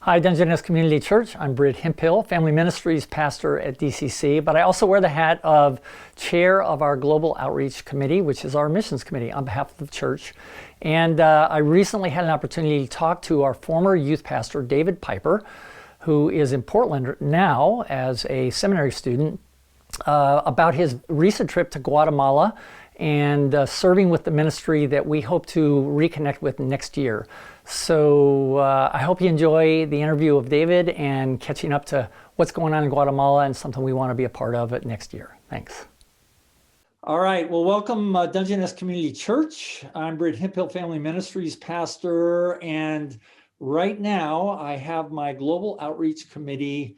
Hi, Dungeness Community Church. I'm Britt Hemphill, Family Ministries Pastor at DCC, but I also wear the hat of Chair of our Global Outreach Committee, which is our missions committee on behalf of the church. And I recently had an opportunity to talk to our former youth pastor, David Piper, who is in Portland now as a seminary student, about his recent trip to Guatemala and serving with the ministry that we hope to reconnect with next year. So I hope you enjoy the interview of David and catching up to what's going on in Guatemala and something we want to be a part of it next year. Thanks. All right. Well, welcome Dungeness Community Church. I'm Britt Hemphill, Family Ministries Pastor. And right now I have my Global Outreach Committee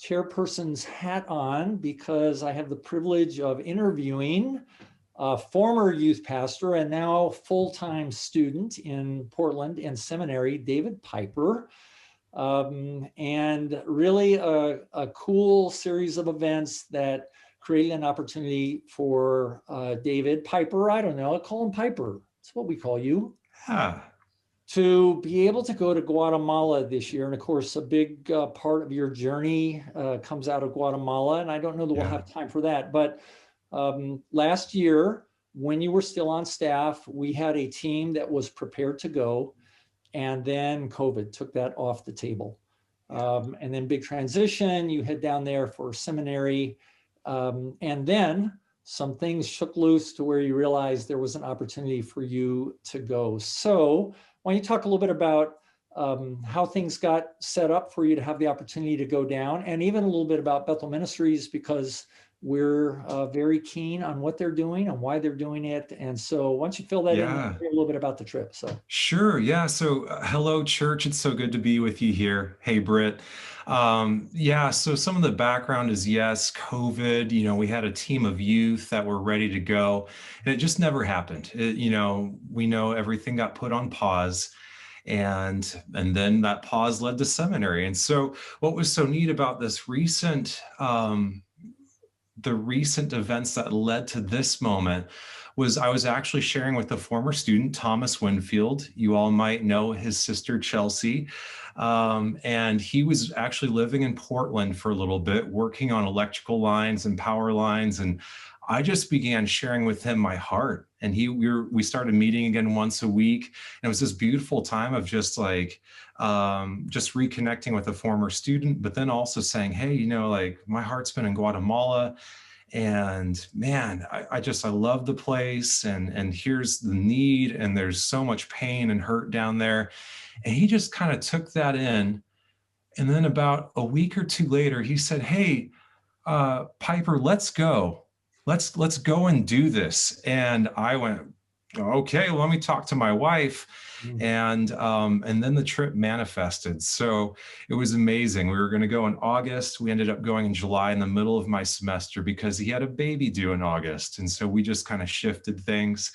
chairperson's hat on because I have the privilege of interviewing a former youth pastor and now full-time student in Portland and seminary, David Piper. And really a cool series of events that created an opportunity for David Piper, I don't know, I'll call him Piper. That's what we call you. Huh. To be able to go to Guatemala this year. And of course, a big part of your journey comes out of Guatemala. And I don't know that we'll have time for that, but last year, when you were still on staff, we had a team that was prepared to go, and then COVID took that off the table. And then big transition, you head down there for seminary, and then some things shook loose to where you realized there was an opportunity for you to go. So why don't you talk a little bit about how things got set up for you to have the opportunity to go down, and even a little bit about Bethel Ministries, because we're very keen on what they're doing and why they're doing it. And so why don't you fill that in and say a little bit about the trip. Sure. Yeah. So hello, church. It's so good to be with you here. Hey, Britt. So some of the background is, yes, COVID, we had a team of youth that were ready to go, and it just never happened. We know everything got put on pause. And then that pause led to seminary. And so what was so neat about this the recent events that led to this moment was I was actually sharing with a former student, Thomas Winfield. You all might know his sister, Chelsea. And he was actually living in Portland for a little bit, working on electrical lines and power lines. And I just began sharing with him my heart. And we started meeting again once a week. And it was this beautiful time of just reconnecting with a former student, but then also saying, hey, my heart's been in Guatemala, and man, I love the place, and here's the need, and there's so much pain and hurt down there. And he just kind of took that in. And then about a week or two later, he said, hey, Piper, let's go. Let's go and do this. And I went, okay, let me talk to my wife. And then the trip manifested. So it was amazing. We were going to go in August. We ended up going in July, in the middle of my semester, because he had a baby due in August. And so we just kind of shifted things.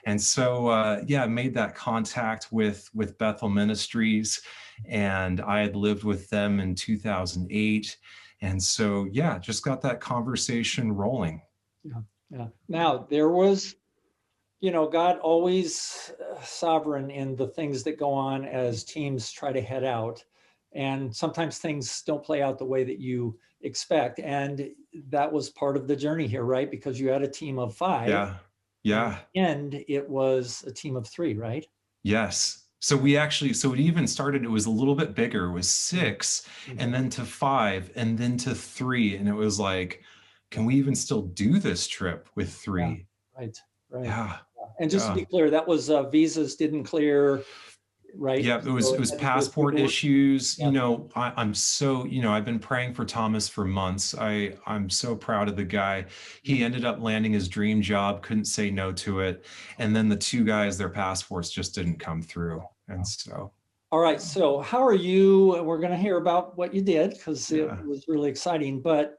And so, made that contact with Bethel Ministries. And I had lived with them in 2008. And so, just got that conversation rolling. Yeah. Now, there was, God always sovereign in the things that go on as teams try to head out. And sometimes things don't play out the way that you expect. And that was part of the journey here, right? Because you had a team of 5. Yeah. And it was a team of 3, right? Yes. So it even started, it was a little bit bigger. It was 6, and then to 5, and then to 3. And it was like, can we even still do this trip with 3? Yeah, right. Yeah. And just to be clear, that was visas didn't clear, right? Yeah, it was passport issues. I'm so, I've been praying for Thomas for months. I'm so proud of the guy. He ended up landing his dream job, couldn't say no to it. And then the 2 guys, their passports just didn't come through. And so. All right. So how are you? We're going to hear about what you did, because it was really exciting. But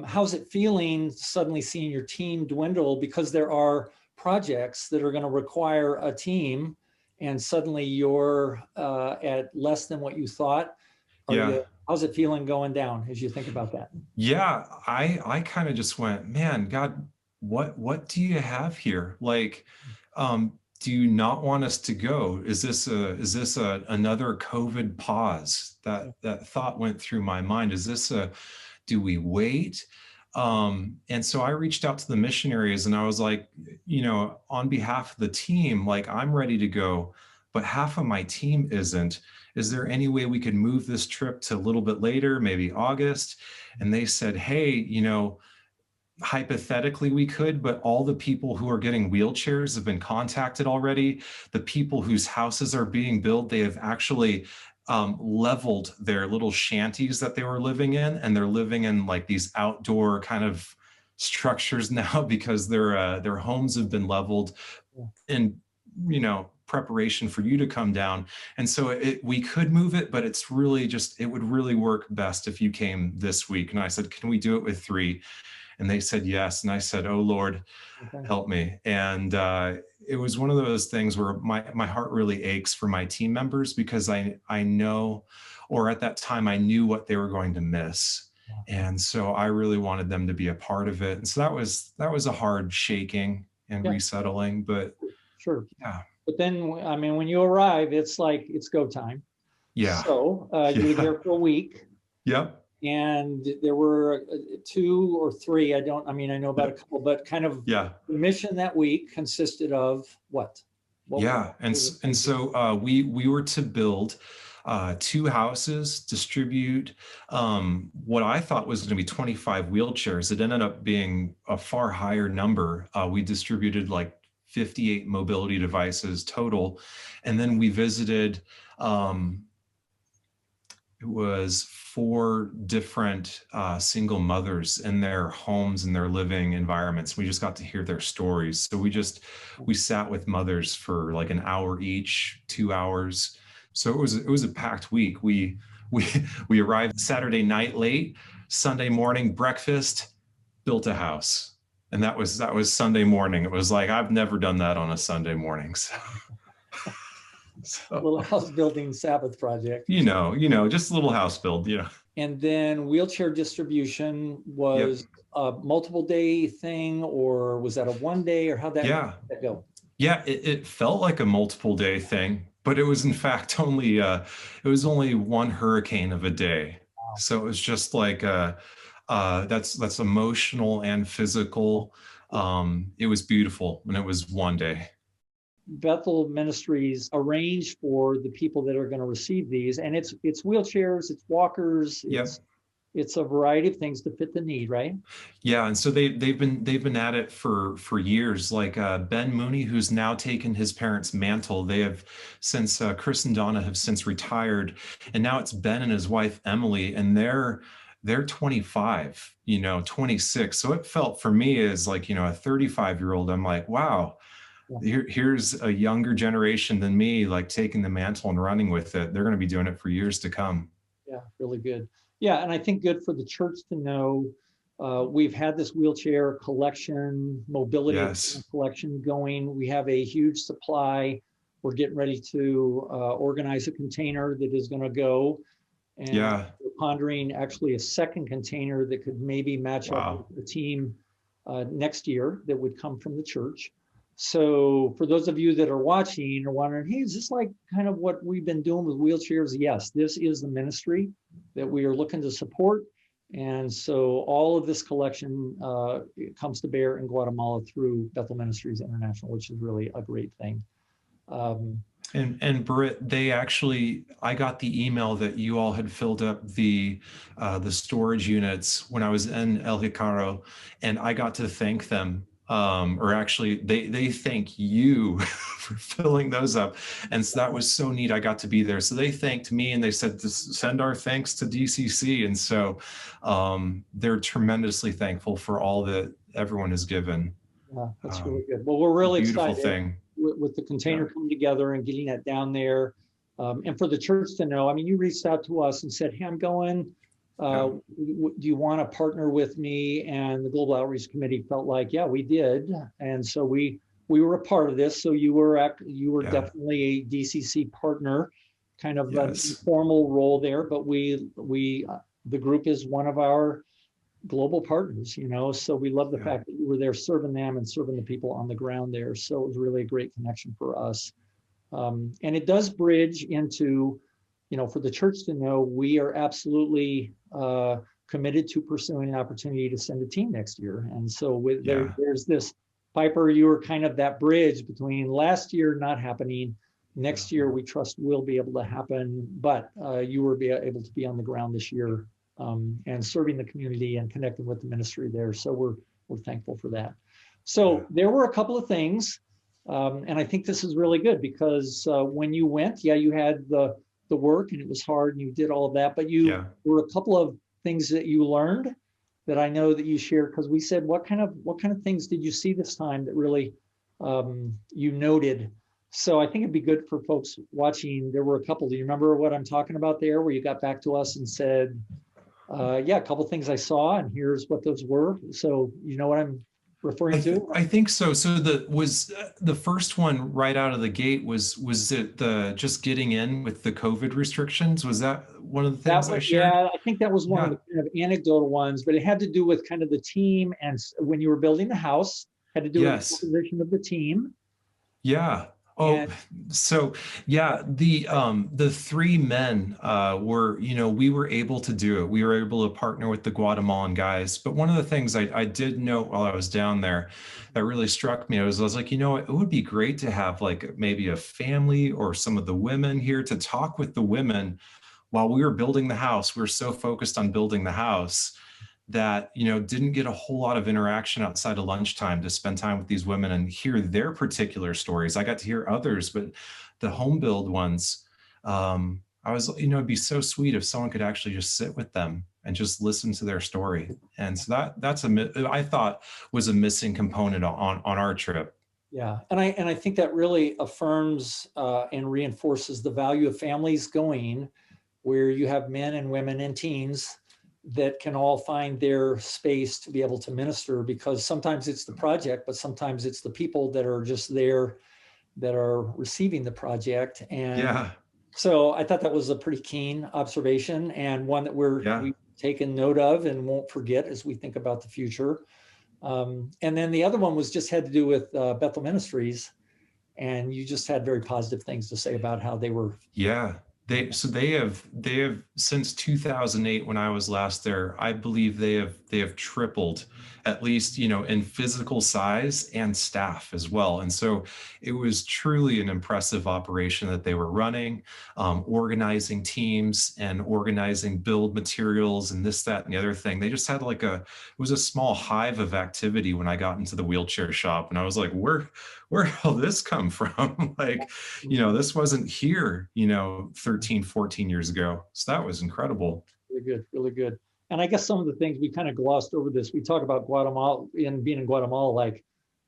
how's it feeling suddenly seeing your team dwindle, because there are projects that are going to require a team, and suddenly you're at less than what you thought? How's it feeling going down as you think about that? Yeah, I kind of just went, man, God, what do you have here? do you not want us to go? Is this another COVID pause? That thought went through my mind. Do we wait? And so I reached out to the missionaries and I was like, on behalf of the team, like, I'm ready to go, but half of my team isn't. Is there any way we could move this trip to a little bit later, maybe August? And they said, hey, hypothetically we could, but all the people who are getting wheelchairs have been contacted already. The people whose houses are being built, they have actually leveled their little shanties that they were living in, and they're living in like these outdoor kind of structures now because their homes have been leveled in preparation for you to come down. And so we could move it, but it's really it would really work best if you came this week. And I said, can we do it with 3? And they said yes. And I said, oh Lord, help me. And it was one of those things where my heart really aches for my team members, because I know, or at that time I knew what they were going to miss. And so I really wanted them to be a part of it. And so that was a hard shaking and resettling, but sure. Yeah. But then, I mean, when you arrive, it's like, it's go time. Yeah. So you were there for a week. Yep. And there were 2 or 3, I know about a couple, but kind of the mission that week consisted of what? And so we were to build 2 houses, distribute what I thought was going to be 25 wheelchairs. It ended up being a far higher number. We distributed like 58 mobility devices total. And then we visited, it was 4 different single mothers in their homes and their living environments. We just got to hear their stories. So we sat with mothers for like an hour each, 2 hours. So it was a packed week. We arrived Saturday night late, Sunday morning breakfast, built a house. And that was Sunday morning. It was like, I've never done that on a Sunday morning. So. A little house building Sabbath project. Just a little house build, And then wheelchair distribution was a multiple day thing, or was that a 1 day, or how'd that go? Yeah, it felt like a multiple day thing, but it was in fact only 1 hurricane of a day. Wow. So it was just like that's emotional and physical. It was beautiful when it was 1 day. Bethel Ministries arranged for the people that are going to receive these, and it's wheelchairs, it's walkers, it's a variety of things to fit the need, right? Yeah, and so they've been at it for years. Like Ben Mooney, who's now taken his parents' mantle. They have since Chris and Donna have since retired, and now it's Ben and his wife Emily, and they're 25, 26. So it felt for me as like a 35-year-old. I'm like, wow. Here's a younger generation than me, like taking the mantle and running with it. They're going to be doing it for years to come. Yeah, really good. Yeah, and I think good for the church to know we've had this wheelchair collection, mobility collection going. We have a huge supply. We're getting ready to organize a container that is going to go. And we're pondering actually a second container that could maybe match up with the team next year that would come from the church. So for those of you that are watching or wondering, hey, is this like kind of what we've been doing with wheelchairs? Yes, this is the ministry that we are looking to support. And so all of this collection comes to bear in Guatemala through Bethel Ministries International, which is really a great thing. And Britt, I got the email that you all had filled up the storage units when I was in El Jicaro, and I got to thank them. Or actually, they thank you for filling those up. And so that was so neat. I got to be there. So they thanked me and they said to send our thanks to DCC. And so they're tremendously thankful for all that everyone has given. Yeah, that's really good. Well, we're really excited thing. With the container coming together and getting that down there. And for the church to know, I mean, you reached out to us and said, hey, I'm going. Do you want to partner with me? And the Global Outreach Committee felt like, yeah, we did. And so we were a part of this. So you were definitely a DCC partner, kind of an informal role there. But the group is one of our global partners, so we love the fact that you were there serving them and serving the people on the ground there. So it was really a great connection for us. And it does bridge into, for the church to know we are absolutely committed to pursuing an opportunity to send a team next year. And so there's this, Piper, you were kind of that bridge between last year not happening. Next year, we trust will be able to happen, but you were able to be on the ground this year and serving the community and connecting with the ministry there. So we're thankful for that. So there were a couple of things, and I think this is really good because when you went, you had the work and it was hard and you did all of that, but were a couple of things that you learned that I know that you shared, because we said, what kind of things did you see this time that really you noted? So I think it'd be good for folks watching. There were a couple. Do you remember what I'm talking about there, where you got back to us and said, a couple things I saw, and here's what those were. So you know what I'm referring to? I think so. So the first one right out of the gate was it the just getting in with the COVID restrictions? Was that one of the things I shared? Yeah, I think that was one of the kind of anecdotal ones, but it had to do with kind of the team, and when you were building the house, had to do with the composition of the team. Yeah. Oh, so the three men were, we were able to do it. We were able to partner with the Guatemalan guys. But one of the things I did note while I was down there that really struck me, I was like, it would be great to have like maybe a family or some of the women here to talk with the women while we were building the house. We were so focused on building the house that, didn't get a whole lot of interaction outside of lunchtime to spend time with these women and hear their particular stories. I got to hear others, but the home build ones, I was, it'd be so sweet if someone could actually just sit with them and just listen to their story. And so I thought was a missing component on our trip. Yeah. And I think that really affirms and reinforces the value of families going where you have men and women and teens that can all find their space to be able to minister, because sometimes it's the project, but sometimes it's the people that are just there that are receiving the project. And so I thought that was a pretty keen observation, and one that we've taken note of and won't forget as we think about the future. And then the other one had to do with Bethel Ministries, and you just had very positive things to say about how they were. Yeah. They have since 2008, when I was last there, I believe they have tripled, at least, in physical size and staff as well. And so it was truly an impressive operation that they were running, organizing teams and organizing build materials and this, that, and the other thing. They just had it was a small hive of activity when I got into the wheelchair shop, and I was like, where did all this come from? This wasn't here, 13, 14 years ago. So that was incredible. Really good, really good. And I guess some of the things we kind of glossed over this, we talk about Guatemala and being in Guatemala, like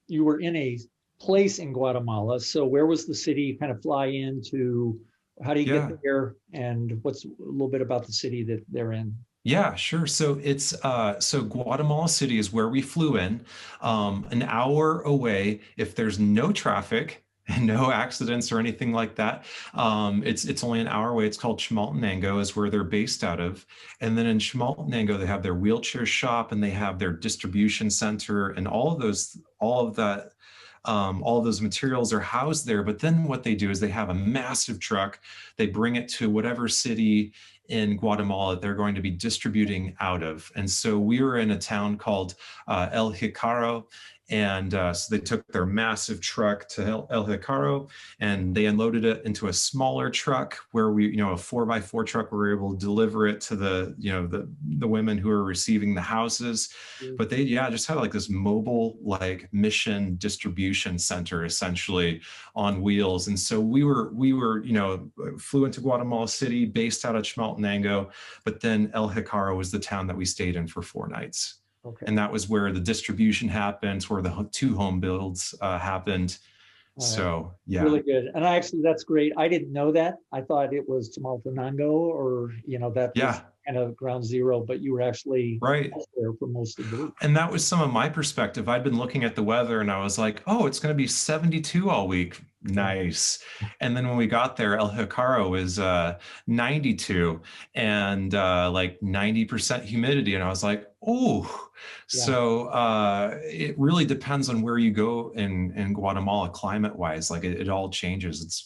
you were in a place in Guatemala. So where was the city you kind of fly into? How do you get there? And what's a little bit about the city that they're in? Yeah, sure. So it's Guatemala City is where we flew in, an hour away. If there's no traffic and no accidents or anything like that, it's only an hour away. It's called Chimaltenango, is where they're based out of. And then in Chimaltenango, they have their wheelchair shop and they have their distribution center, and all of those materials are housed there. But then what they do is they have a massive truck. They bring it to whatever city in Guatemala they're going to be distributing out of. And so we were in a town called El Jicaro, and so they took their massive truck to El Jicaro and they unloaded it into a smaller truck where we, a 4x4 truck, we were able to deliver it to the women who are receiving the houses. But they just had this mobile mission distribution center essentially on wheels. And so we were flew into Guatemala City, based out of Chimaltenango, but then El Jicaro was the town that we stayed in for 4 nights. Okay. And that was where the distribution happened, where the 2 home builds happened. Right. So, yeah. Really good. And that's great. I didn't know that. I thought it was Chimaltenango or, that was kind of ground zero, but you were actually right there for most of the week. And that was some of my perspective. I'd been looking at the weather and I was like, oh, it's going to be 72 all week. Nice. And then when we got there, El Jacaro was 92 and like 90% humidity. And I was like, oh, so it really depends on where you go in Guatemala climate wise. Like it all changes. It's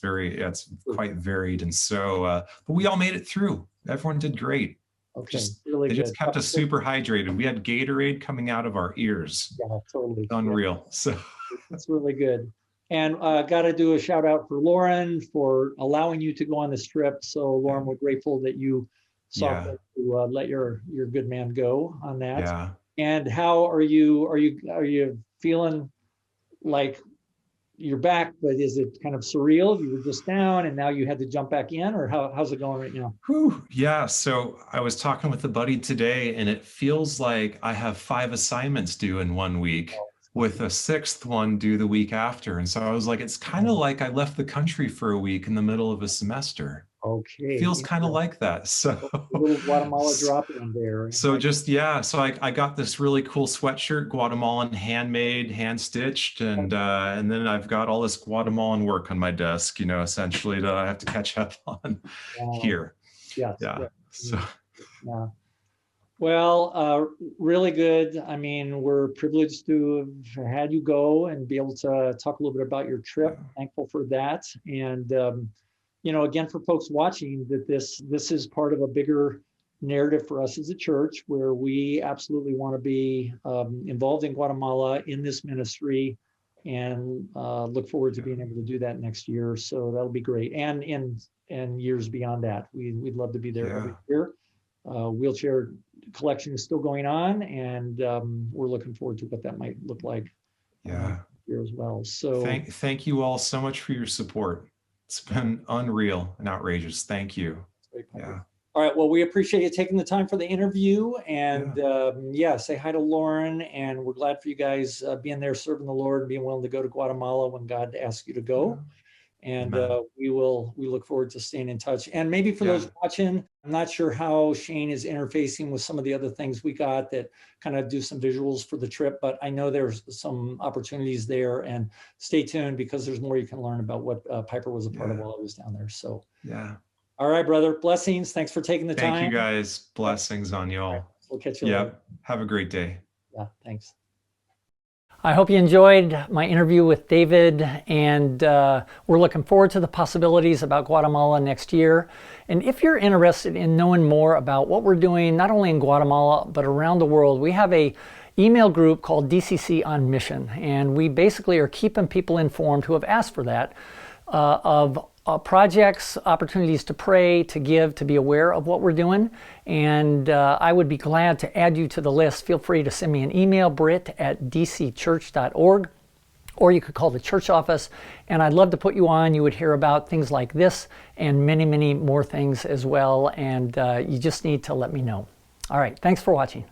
quite varied. And so, but we all made it through. Everyone did great. Okay, they just kept us super hydrated. We had Gatorade coming out of our ears. Yeah, totally. Unreal. So that's really good. And got to do a shout out for Lauren for allowing you to go on this trip. So Lauren, we're grateful that you saw fit to let your good man go on that. Yeah. And how are you feeling like you're back, but is it kind of surreal? You were just down and now you had to jump back in, or how's it going right now? Whew. Yeah. So I was talking with a buddy today and it feels like I have 5 assignments due in 1 week, with a 6th one due the week after. And so I was like, it's kind of like I left the country for a week in the middle of a semester. Okay. Feels kind of like that. So a little Guatemala drop in there. So so I got this really cool sweatshirt, Guatemalan handmade, hand stitched, and then I've got all this Guatemalan work on my desk, essentially that I have to catch up on here. Yes. Yeah. So yeah. Well, really good. I mean, we're privileged to have had you go and be able to talk a little bit about your trip. Thankful for that. And, again, for folks watching, that this is part of a bigger narrative for us as a church, where we absolutely want to be involved in Guatemala in this ministry, and look forward to being able to do that next year. So that'll be great. And in years beyond that, we'd love to be there every year. Wheelchair collection is still going on, and we're looking forward to what that might look like here as well. So thank you all so much for your support. It's been unreal and outrageous. Thank you. Yeah. All right. Well, we appreciate you taking the time for the interview, and say hi to Lauren. And we're glad for you guys being there, serving the Lord, and being willing to go to Guatemala when God asks you to go. And we look forward to staying in touch. And maybe for those watching, I'm not sure how Shane is interfacing with some of the other things we got that kind of do some visuals for the trip, but I know there's some opportunities there, and stay tuned because there's more you can learn about what Piper was a part of while I was down there. So all right, brother, blessings. Thanks for taking the time. Thank you guys. Blessings on y'all. Right. We'll catch you later. Have a great day. Yeah, thanks. I hope you enjoyed my interview with David, and we're looking forward to the possibilities about Guatemala next year. And if you're interested in knowing more about what we're doing, not only in Guatemala, but around the world, we have a email group called DCC on Mission. And we basically are keeping people informed who have asked for that, of projects, opportunities to pray, to give, to be aware of what we're doing. And I would be glad to add you to the list. Feel free to send me an email, britt@dcchurch.org, or you could call the church office, and I'd love to put you on. You would hear about things like this and many, many more things as well, and you just need to let me know. All right, thanks for watching.